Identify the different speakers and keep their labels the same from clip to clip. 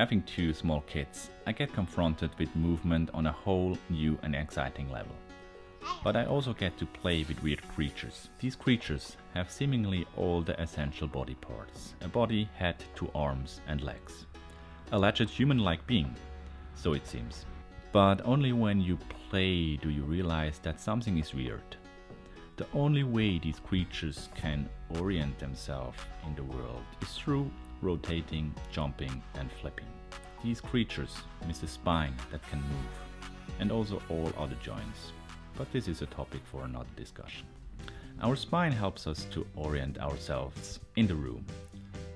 Speaker 1: Having two small kids, I get confronted with movement on a whole new and exciting level. But I also get to play with weird creatures. These creatures have seemingly all the essential body parts: a body, head, two arms and legs. Alleged human-like being, so it seems. But only when you play do you realize that something is weird. The only way these creatures can orient themselves in the world is through rotating, jumping and flipping. These creatures miss a spine that can move, and also all other joints. But this is a topic for another discussion. Our spine helps us to orient ourselves in the room,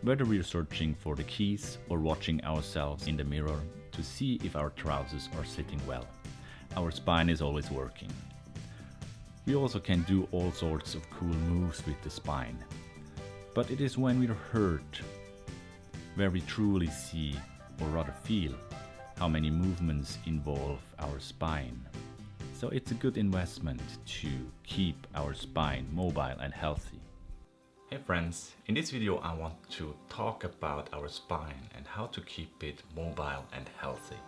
Speaker 1: whether we're searching for the keys or watching ourselves in the mirror to see if our trousers are sitting well. Our spine is always working. We also can do all sorts of cool moves with the spine. But it is when we're hurt where we truly see, or rather feel, how many movements involve our spine. So it's a good investment to keep our spine mobile and healthy. Hey friends, in this video I want to talk about our spine and how to keep it mobile and healthy.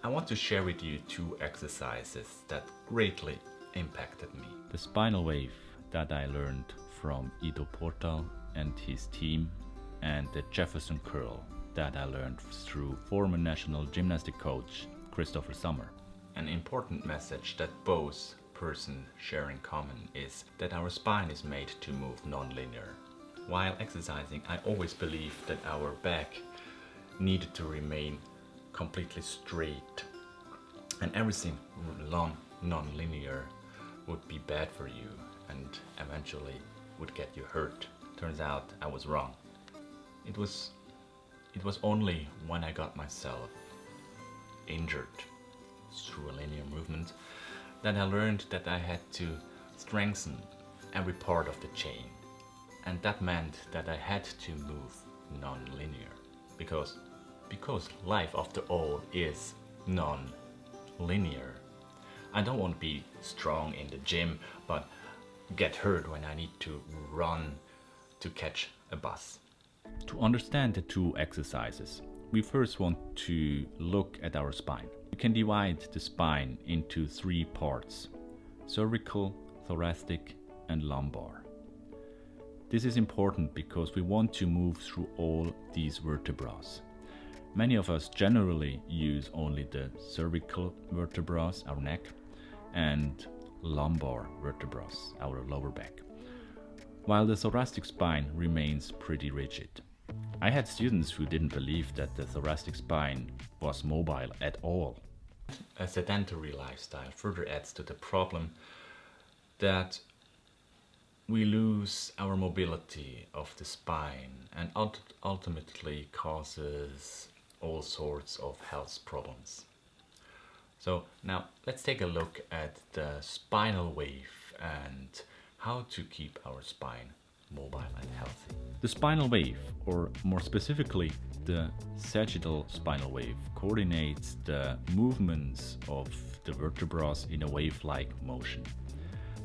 Speaker 1: I want to share with you two exercises that greatly impacted me. The Spinal Wave that I learned from Ido Portal and his team, and the Jefferson Curl that I learned through former national gymnastic coach Christopher Sommer. An important message that both persons share in common is that our spine is made to move non-linear. While exercising, I always believed that our back needed to remain completely straight, and everything non-linear would be bad for you and eventually would get you hurt. Turns out I was wrong. It was only when I got myself injured through a linear movement that I learned that I had to strengthen every part of the chain, and that meant that I had to move non-linear because life after all is non-linear. I don't want to be strong in the gym but get hurt when I need to run to catch a bus. To understand the two exercises, we first want to look at our spine. We can divide the spine into three parts: cervical, thoracic and lumbar. This is important because we want to move through all these vertebrae. Many of us generally use only the cervical vertebrae, our neck, and lumbar vertebrae, our lower back, while the thoracic spine remains pretty rigid. I had students who didn't believe that the thoracic spine was mobile at all. A sedentary lifestyle further adds to the problem that we lose our mobility of the spine and ultimately causes all sorts of health problems. So now let's take a look at the spinal wave and how to keep our spine mobile and healthy. The spinal wave, or more specifically the sagittal spinal wave, coordinates the movements of the vertebrae in a wave-like motion.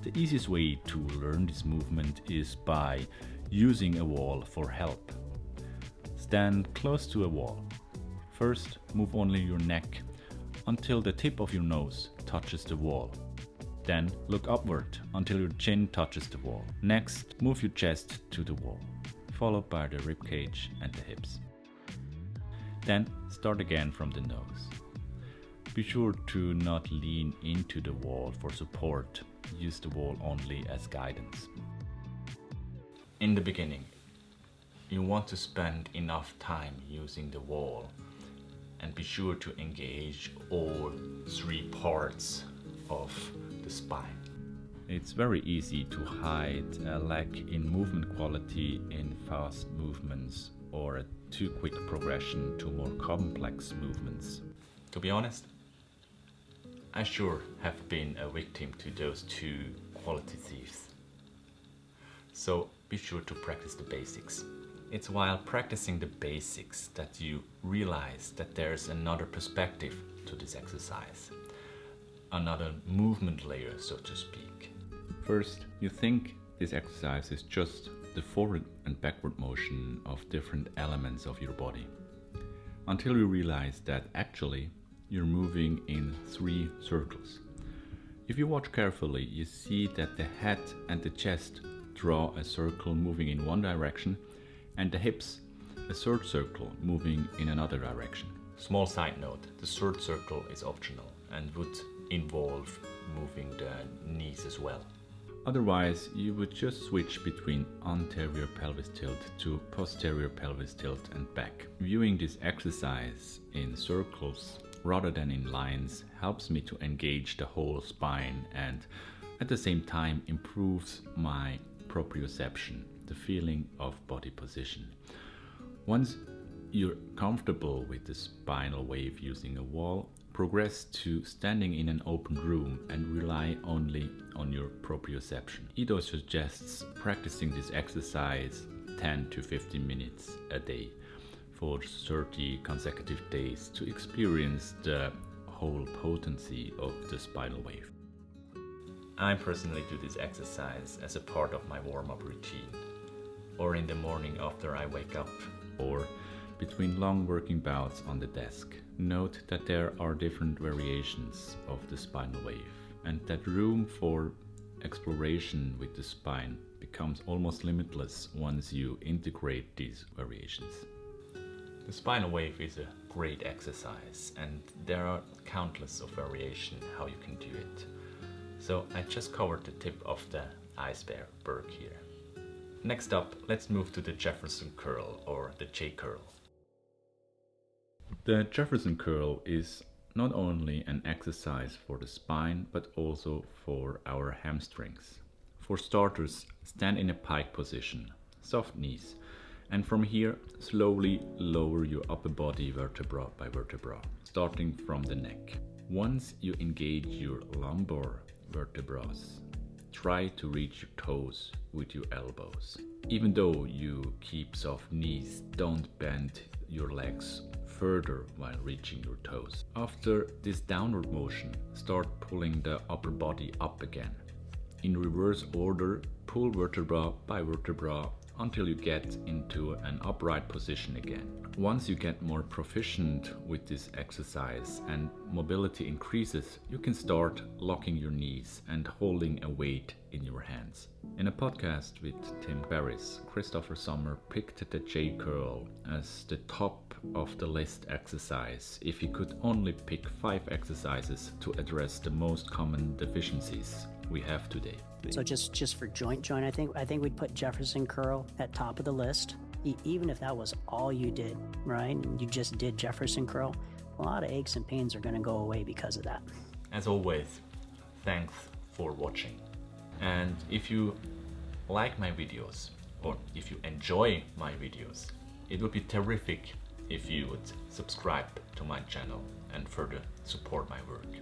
Speaker 1: The easiest way to learn this movement is by using a wall for help. Stand close to a wall. First, move only your neck until the tip of your nose touches the wall. Then look upward until your chin touches the wall. Next, move your chest to the wall, followed by the ribcage and the hips. Then start again from the nose. Be sure to not lean into the wall for support. Use the wall only as guidance. In the beginning, you want to spend enough time using the wall and be sure to engage all three parts of the spine. It's very easy to hide a lack in movement quality in fast movements or a too quick progression to more complex movements. To be honest, I sure have been a victim to those two quality thieves. So be sure to practice the basics. It's while practicing the basics that you realize that there's another perspective to this exercise. Another movement layer, so to speak. First, you think this exercise is just the forward and backward motion of different elements of your body. until you realize that actually you're moving in 3 circles. If you watch carefully, you see that the head and the chest draw a circle moving in one direction, and the hips a third circle moving in another direction. Small side note, the third circle is optional and would involve moving the knees as well. Otherwise, you would just switch between anterior pelvis tilt to posterior pelvis tilt and back. Viewing this exercise in circles rather than in lines helps me to engage the whole spine and at the same time improves my proprioception, the feeling of body position. Once you're comfortable with the spinal wave using a wall, progress to standing in an open room and rely only on your proprioception. Ido suggests practicing this exercise 10 to 15 minutes a day for 30 consecutive days to experience the whole potency of the spinal wave. I personally do this exercise as a part of my warm-up routine, or in the morning after I wake up, or between long working bouts on the desk. Note that there are different variations of the spinal wave, and that room for exploration with the spine becomes almost limitless once you integrate these variations. The spinal wave is a great exercise, and there are countless of variations how you can do it. So I just covered the tip of the iceberg here. Next up, let's move to the Jefferson Curl, or the J curl. The Jefferson Curl is not only an exercise for the spine, but also for our hamstrings. For starters, stand in a pike position, soft knees, and from here slowly lower your upper body vertebra by vertebra, starting from the neck. Once you engage your lumbar vertebrae, try to reach your toes with your elbows. Even though you keep soft knees, don't bend your legs further while reaching your toes. After this downward motion, start pulling the upper body up again. In reverse order, pull vertebra by vertebra until you get into an upright position again. Once you get more proficient with this exercise and mobility increases, you can start locking your knees and holding a weight in your hands. In a podcast with Tim Barris, Christopher Sommer picked the J curl as the top of the list exercise if he could only pick 5 exercises to address the most common deficiencies we have today.
Speaker 2: So just for joint, I think we'd put Jefferson Curl at top of the list. Even if that was all you did, right? You just did Jefferson Curl, a lot of aches and pains are going to go away because of that.
Speaker 1: As always, thanks for watching. And if you like my videos, or if you enjoy my videos, it would be terrific if you would subscribe to my channel and further support my work.